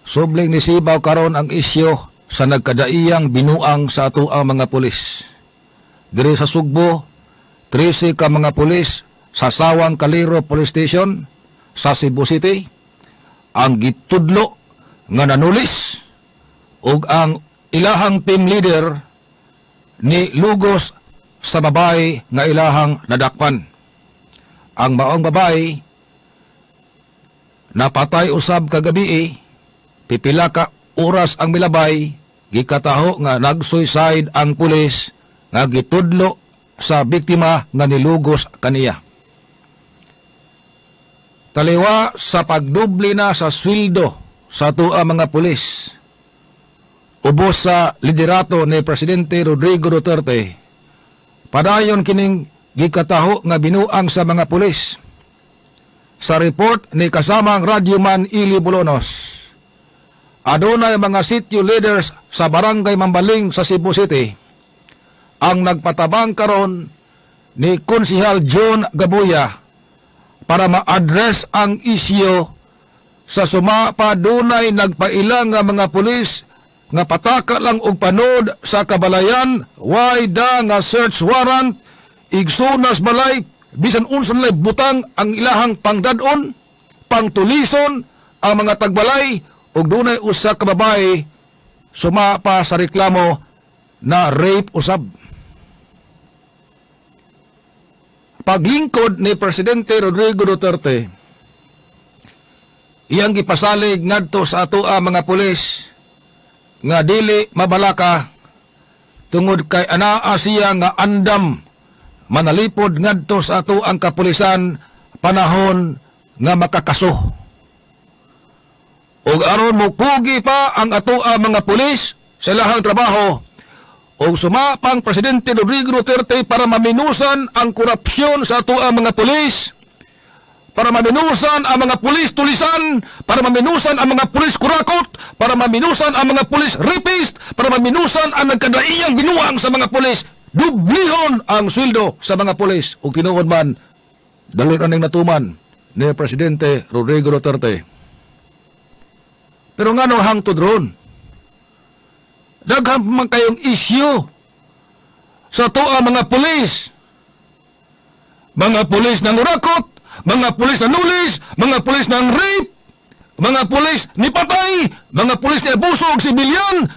Subling ni Sibaw karon ang isyo sa nagkadaiyang binuang sa ato ang mga pulis. Diri sa Sugbo, 13 ka mga pulis sa Sawang Calero Police Station sa Cebu City ang gitudlo nga nanulis ug ang ilahang team leader ni lugos sa babae nga ilahang nadakpan. Ang maong babae napatay usab kagabi, pipila ka oras ang milabay, gikataho nga nag-suicide ang pulis nga gitudlo sa biktima nga nilugos kaniya. Taliwa sa pagdubli na sa sweldo sa tua mga pulis, ubos sa liderato ni Presidente Rodrigo Duterte, padayon kining gikataho nga binuang sa mga pulis. Sa report ni kasamang radyoman Ili Bolonos, adunay mga sitio leaders sa barangay Mambaling sa Cebu City ang nagpatabang karon ni Konsehal John Gabuya para ma-address ang isyo sa sumapa dunay nagpailang nga mga pulis nga pataka lang og panood sa kabalayan, way da nga search warrant, igsunas balay, bisan unsan lay butang ang ilahang pangdadon, pangtulison ang mga tagbalay, ug dunay usa ka babae sumapa sa reklamo na rape usab. Paglingkod ni Presidente Rodrigo Duterte, iyang gipasalig ngadto sa atoa mga pulis nga dili mabalaka tungod kay anaa siya nga andam manalipod ngadto sa ato ang kapulisan panahon nga makakaso. Og aron mo kugi pa ang ato ang mga pulis sa ilahang trabaho, og sumapang Presidente Rodrigo Duterte para maminusan ang korupsyon sa ato ang mga pulis, para maminusan ang mga pulis tulisan, para maminusan ang mga pulis kurakot, para maminusan ang mga pulis rapist, para maminusan ang nagkadaiyang binuang sa mga pulis. Dublihon ang sweldo sa mga pulis. O tinuod man, dali na ning natuman ni Presidente Rodrigo Duterte. Pero nga nung hangtod ron, daghang man kayong isyu sa toa mga pulis. Mga pulis ng urakot, mga pulis na nulis, mga pulis ng rape, mga pulis ni patay, mga pulis ni abuso og sibilyan,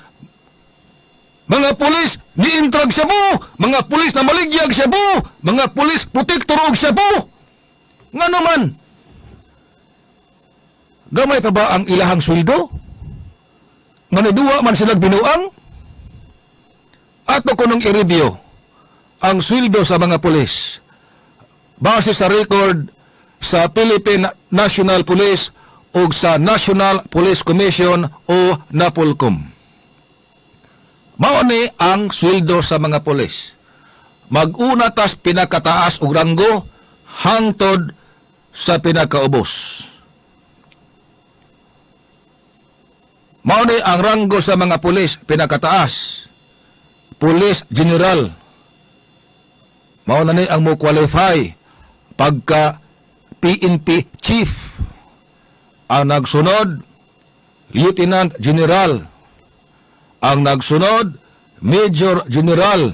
mga pulis ni intrag Cebu, mga pulis na maligyag Cebu, mga pulis protektor og Cebu. Nga naman, gamay pa ba ang ilahang sweldo? Maniduwa man sila binuang? Ato ko nung i-review ang sweldo sa mga pulis base sa record sa Philippine National Police o sa National Police Commission o NAPOLCOM. Mao ni ang sweldo sa mga pulis. Mag-una tas pinakataas og ranggo hangtod sa pinakaubos. Mao ni ang ranggo sa mga pulis pinakataas. Police General. Mao na ni ang mo qualify pagka PNP Chief. Ang nagsunod, Lieutenant General. Ang nagsunod, Major General.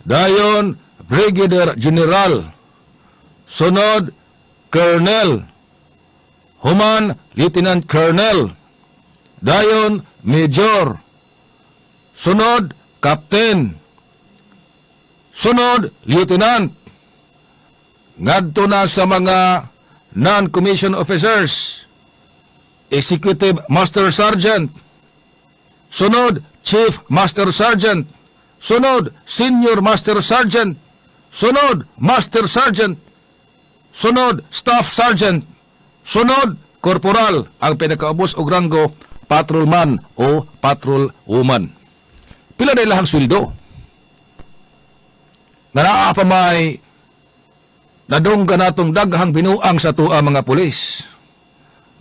Dayon, Brigadier General. Sunod, Colonel. Human, Lieutenant Colonel. Dayon, Major. Sunod, Captain. Sunod, Lieutenant. Ngadto na sa mga non-commissioned officers, Executive Master Sergeant. Sunod, Chief Master Sergeant. Sunod, Senior Master Sergeant. Sunod, Master Sergeant. Sunod, Staff Sergeant. Sunod, Corporal. Ang pinakaubos og ranggo, Patrolman o Patrolwoman. Pila na ilahang sweldo? Naa pa may nadungga natong daghang binuang sa tua mga pulis.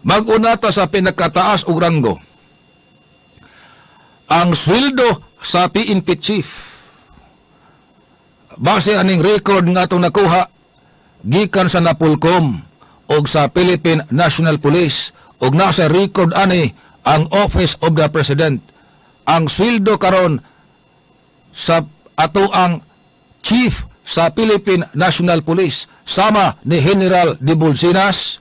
Mag-una ta sa pinakataas og ranggo. Ang sweldo sa PNP Chief. Base aning record nga itong nakuha gikan sa NAPOLCOM o sa Philippine National Police o nasa record ani ang Office of the President. Ang sweldo karon sa ato ang Chief sa Philippine National Police sama ni General de Bolsinas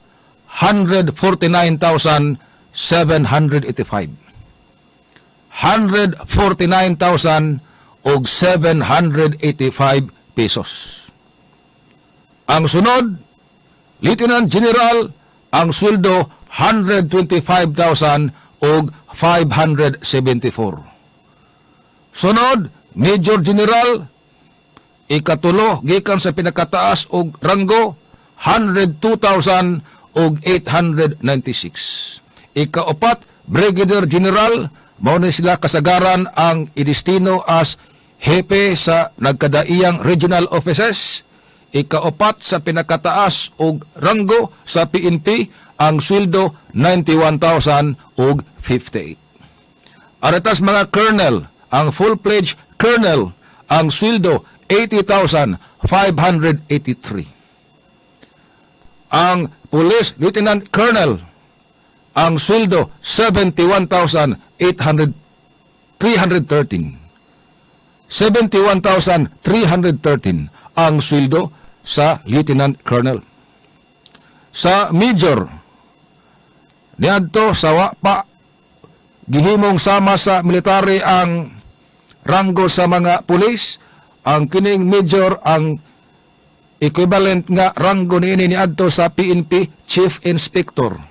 149,785. 149,785 pesos. Ang sunod, Lieutenant General, ang sweldo 125,574. Sunod, Major General, ikatulo, gikan sa pinakataas og ranggo, 102,896. Ikaapat, Brigadier General, mao ni sila kasagaran ang idestino as hepe sa nagkadaiyang regional offices. Ikaapat sa pinakataas og ranggo sa PNP, ang sweldo 91,058. Aretas mga colonel, ang full-pledged colonel, ang sweldo 80,583. Ang police lieutenant colonel, ang sweldo 71,313. 71,313 ang sweldo sa lieutenant colonel. Sa major, niadto sa pa gihimong sama sa military ang ranggo sa mga pulis, ang kining major ang equivalent nga ranggo niini niadto sa PNP Chief Inspector.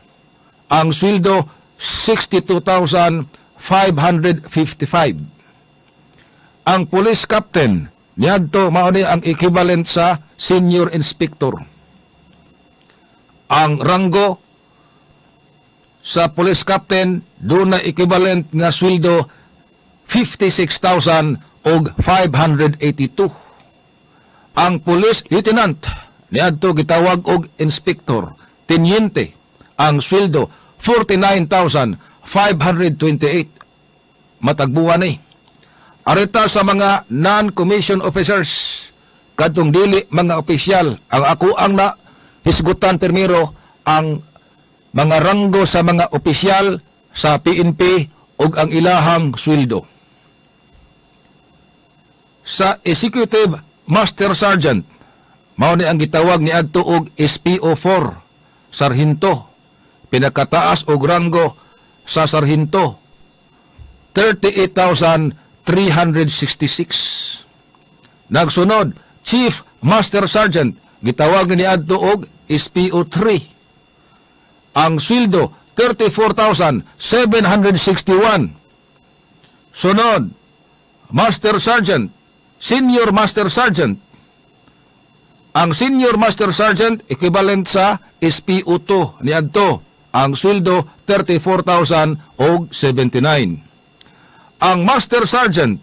Ang sweldo 62,555. Ang police captain niadto mao ni ang equivalent sa senior inspector. Ang ranggo sa police captain doon na equivalent nga sweldo 56,582. Ang police lieutenant niadto gitawag og inspector, teniente, ang sweldo 49,528. Matagbuan ni. Areta sa mga non-commissioned officers, kadtong dili mga opisyal, ang ako ang na hisgutan permiro ang mga ranggo sa mga opisyal sa PNP ug ang ilahang sweldo. Sa Executive Master Sergeant, mao ni ang gitawag ni adto og SPO4, sarhinto, pinakataas og ranggo sa sarhinto, 38,366. Nagsunod, Chief Master Sergeant, gitawag ni adto og SPO3. Ang sweldo 34,761. Sunod, Master Sergeant, Senior Master Sergeant. Ang Senior Master Sergeant equivalent sa SPO2 ni adto. Ang sweldo 34,079. Ang Master Sergeant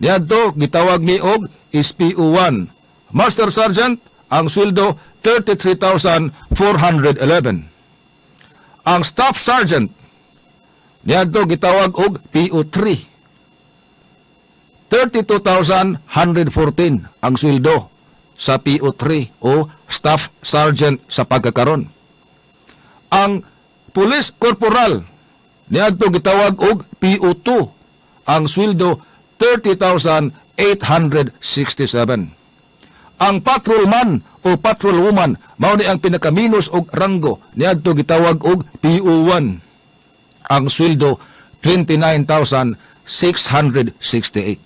niadto gitawag ni og SPO1. Master Sergeant ang sweldo 33,411. Ang Staff Sergeant niadto gitawag og PO3. 32,114 ang sweldo sa PO3 o Staff Sergeant sa pagkakaron. Ang Police Corporal niadto gitawag og PO2. Ang sweldo 30,867. Ang patrolman o patrolwoman mao ni ang pinakaminos og ranggo niadto gitawag og PO1. Ang sweldo 29,668.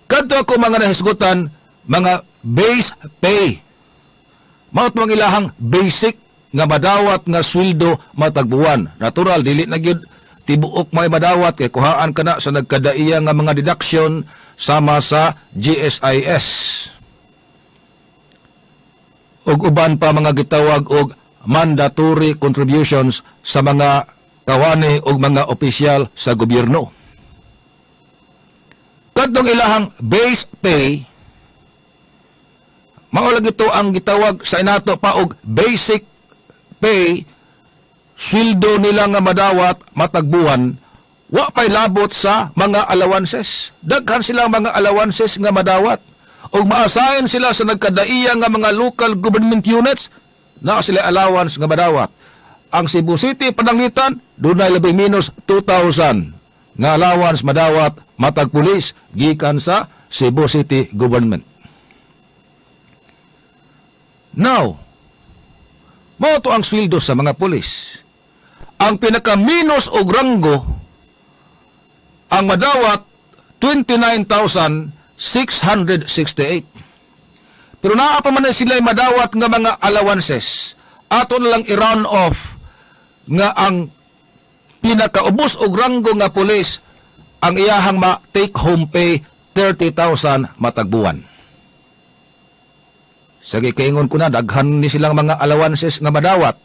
Kadto ako mga nahisgutan, mga base pay. Mao mga ilahang basic nga madawat nga sweldo matagbuwan. Natural dili na gyud tibuok may madawat kay kuhaan kana sa nagkadaiya nga mga deduction sama sa GSIS. Ug uban pa mga gitawag og mandatory contributions sa mga kawani ug mga opisyal sa gobyerno. Kadtong ilahang base pay, mao lagi ito ang gitawag sa inato pa og basic pay, sweldo nila nga madawat matagbuhan, wa pay labot sa mga allowances. Daghan sila mga allowances nga madawat. Og maasahin sila sa nagkadaiya nga mga local government units, na sila allowance nga madawat. ang Cebu City pananglitan dunay labi minus 2,000 nga allowance madawat matag pulis gikan sa Cebu City government. Now, mao to ang sweldo sa mga pulis. Ang pinaka-minus og ranggo ang madawat 29,668. Pero naa pa man na sila madawat nga mga allowances. Ato na lang i-round off nga ang pinakaubos og ranggo nga pulis ang iyahang ma-take home pay 30,000 matag buwan. Sige, kaingon ko na, daghan ni silang mga allowances nga madawat.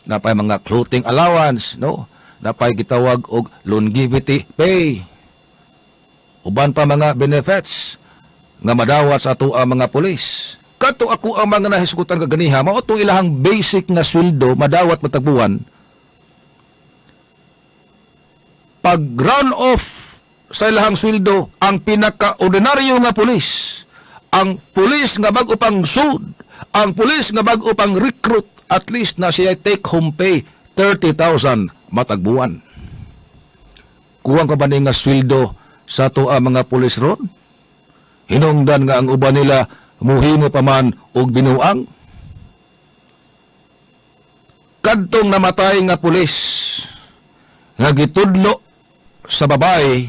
Napay mga clothing allowance, no? Napay gitawag og longevity pay. Uban pa mga benefits nga madawat sa ato ang mga pulis. Kato ako ang mga nahisgutan kaganiha, mao itong ilahang basic nga sweldo madawat matag buwan. Pag round off sa ilahang sweldo, ang pinaka-ordinaryo nga pulis, ang pulis nga bag-o pang sud, ang pulis nga bag-o pang recruit, at least na siya take home pay 30,000 matag buwan. Kuwang ka ba nga sweldo sa tuwa mga pulis ron? Hinungdan nga ang uban nila muhimo pa man og binuang. Kadtong namatay nga pulis nga gitudlo sa babae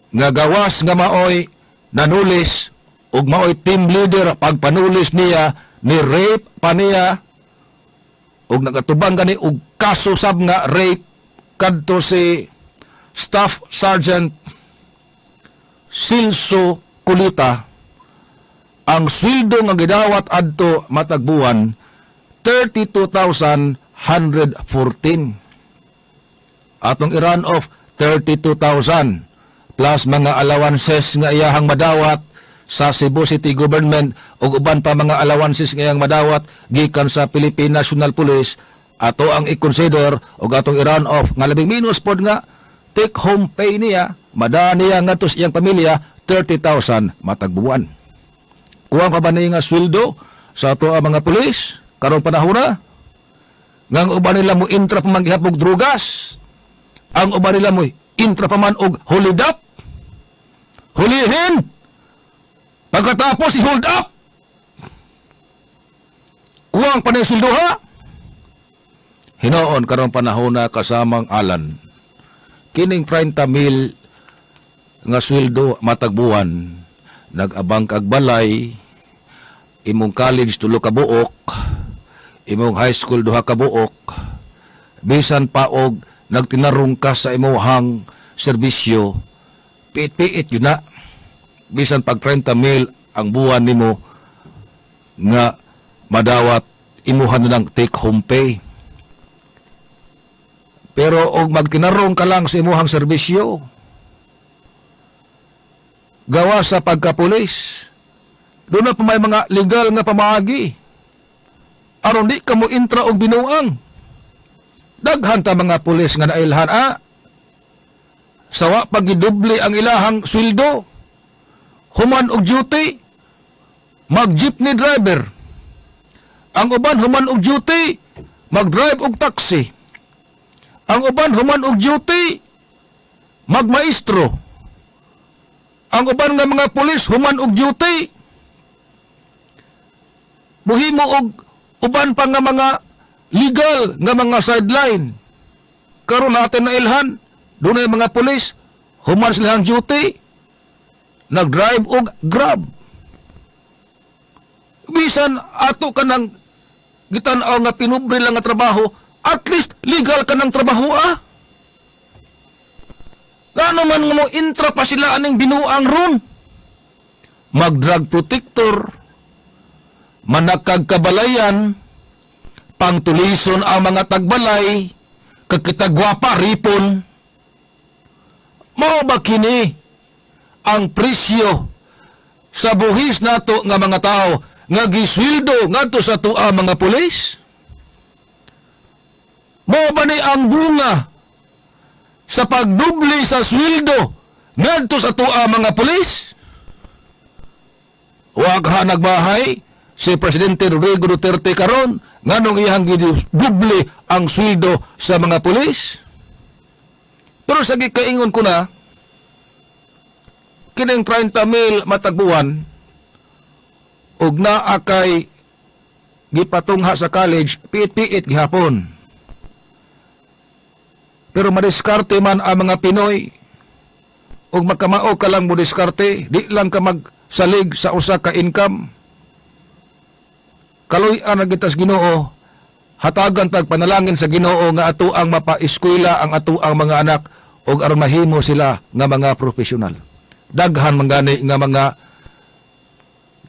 nga gawas nga maoy nanulis ug maoy team leader pagpanulis niya ni rape pa niya ug nagatubang gani og kaso sab nga rape kadto si Staff Sergeant Silso Kulita. Ang sweldo nga gidawat adto matag buwan 32,114. Atong i-run off 32,000 plus mga allowances nga iyahang madawat sa Cebu City Government ug uban pa mga allowances nga iyang madawat gikan sa Philippine National Police. Ato ang i-consider ug atong i-run off nga labing minus pod nga take home pay niya, mada niya nga to sa iyang pamilya 30,000 matag buwan. Kuwang ka ba niya nga sweldo sa ato ang mga pulis karong panahon na? Nga ang uban nila mo intra pa man gihapog drugas, ang uban nila mo intra pa man og hold up, hulihin, pagkatapos i-hold up. Kuwang pa niya sweldo ha? Hinoon karong panahon na kasamang alan. Kining 30,000 nga sweldo matag buwan, nag-abang kag balay, imong college tulo ka buok, imong high school duha ka buok, bisan pa og nagtinarong ka sa imong serbisyo, piit-piit yun na. Bisan pag 30,000 ang buwan nimo nga madawat imuhan na ng take home pay. Pero og magtinarong ka lang sa imuhang serbisyo, gawa sa pagkapulis, doon na pa may mga legal nga pamaagi. Aron di ka mo intra og binuang. Daghan ta mga pulis nga nailhan, sawa pagidubli ang ilahang sweldo, human og duty, mag-jeepney driver. Ang uban human og duty, mag-drive og taxi. Ang uban human og duty, magmaestro. Ang uban nga mga pulis human og duty, muhimo og uban pa nga mga legal nga mga sideline. Karon natin na ilhan, dunay mga pulis human silang duty, nag-drive og grab. Bisan ato ka ng gitan-aw nga pinubre lang nga trabaho, at least legal ka ng trabaho Gano man nga mo intra pa sila aning binuang ron. Mag-drug protector, managkagkabalayan, pangtulison ang mga tagbalay, kakitagwapa ripon. Mao ba kini ang presyo sa buhis nato nga mga tao nga gisweldo ngadto sa tua mga pulis? Mao ba ni ang bunga sa pagdubli sa sweldo ngadto sa tua mga pulis? Wa ka nagbahay si Presidente Rodrigo Duterte karon nganong iyang giduble ang sweldo sa mga pulis. Pero sa gikaingon ko na kining 30,000 matag buwan ug naa kay gipatungha sa college piit-piit gihapon. Pero madiskarte man ang mga Pinoy ug magkamao ka lang mo diskarte, di lang ka magsalig sa usa ka income. Kaluy-an na gitas Ginoo, hatagan tag panalangin sa Ginoo nga ato ang mapa-eskwela ang ato ang mga anak ug aron mahimo sila nga mga profesional. Daghan man gani nga mga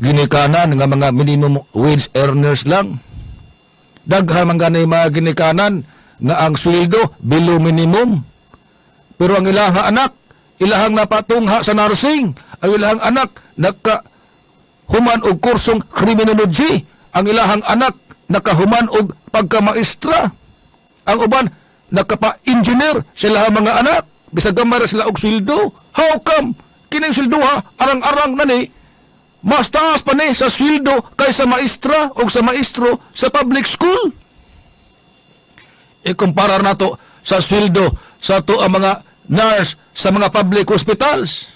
ginikanan nga mga minimum wage earners lang. Daghan man gani mga ginikanan nga ang sweldo below minimum. Pero ang ilahang anak, ilahang napatungha sa nursing, ang ilahang anak nakahuman og kursong criminology, ang ilahang anak nakahuman og pagkamaestra, ang uban nakapa-engineer sila mga anak, bisag gamay sila og sweldo. How come kining sweldo ha arang-arang nani mas taas pa ni sa sweldo kaysa maestra o sa maestro sa public school? Ikumparar nato sa sweldo sa to ang mga nurse sa mga public hospitals.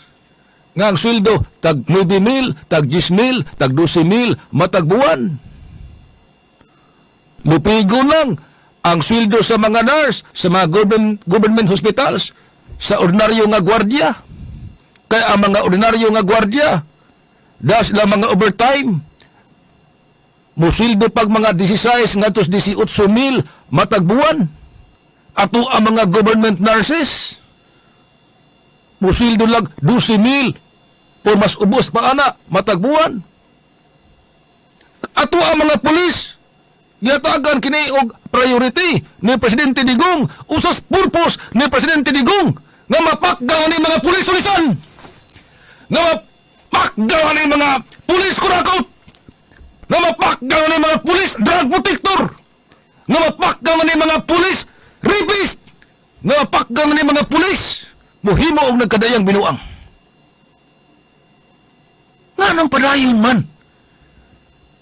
Nga ang sweldo, tag 9,000, tag 10,000, tag 12,000, matag buwan. Lupigo lang ang sweldo sa mga nurse sa mga government hospitals sa ordinaryo nga gwardiya. Kaya ang mga ordinaryo nga gwardiya, dahil sila mga overtime, musildo pag mga 16 ngatos 18,000 matag buwan. Ato ang mga government nurses, musildo lang 12,000 o mas ubos pa ana matag buwan. Ato ang mga pulis, giyatagan kini og priority ni Presidente Digong, usas purpose ni Presidente Digong nga mapakgaw ni mga pulis ulisan, nga mapakgaw ni mga pulis kurakot, nga mapakgaw ni mga pulis drug protector, nga mapakgaw ni mga pulis rapist, nga mapakgaw ni mga pulis muhimo og nagkadayang binuang. Nga nang padayon man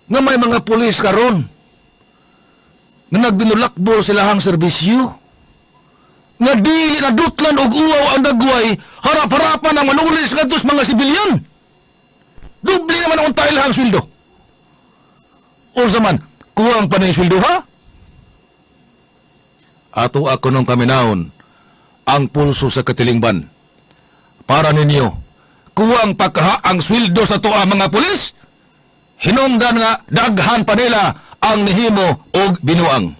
nga may mga pulis karon nga nagbinulakbol silahang serbisyo, nga dili na dutlan og uwaw ang dagway, harap-harapan ang manulis ngadtos mga sibilyan. Doble naman ang tailhang sweldo. O zaman, kuwang pa na sweldo ha? Ato ako nung kaminaon ang pulso sa katilingban. Para ninyo, kuwang pagkaha ang sweldo sa tuwa mga pulis, hinungdan nga daghan pa nila ang nihimo og binuang.